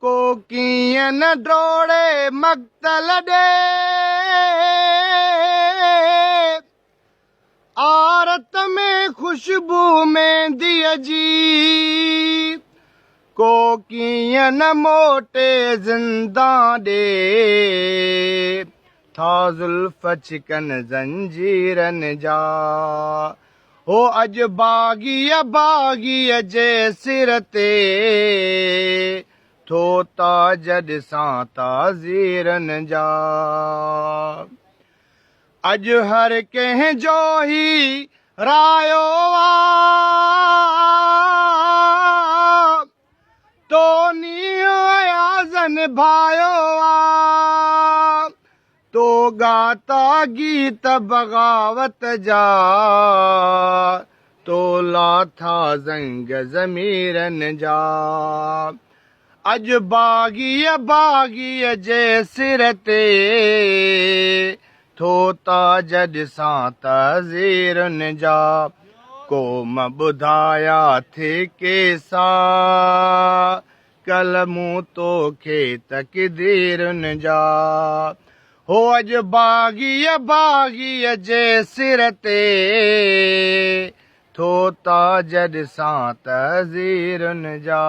को कीअं न ड्रोड़े मक़्तल ॾे आरत में खुशबू मेहंदीअ जी को कीअं न मोटे ज़िंदा ॾे था ज़ुल्फ़ छिकन ज़ंजीरनि जा हो अॼु बाग़ीअ जे सिर ते थो ताज ॾिसां ताज़ीरनि जा अॼु हर कंहिंजो ई रायो आ तो नीयो आज़न भायो आ तो गाता गीत बग़ावत जा तो लाथा ज़ंग ज़मीरनि जा अॼु बाग़ीअ जे सिर ते थो ताज ॾिसां ताज़ीरनि जा को ॿुधाया थे केसा कल मूं तोखे तक़दीरुनि जा हो अॼु बाग़ीअ जे सिर ते थो ताज ॾिसां ताज़ीरनि जा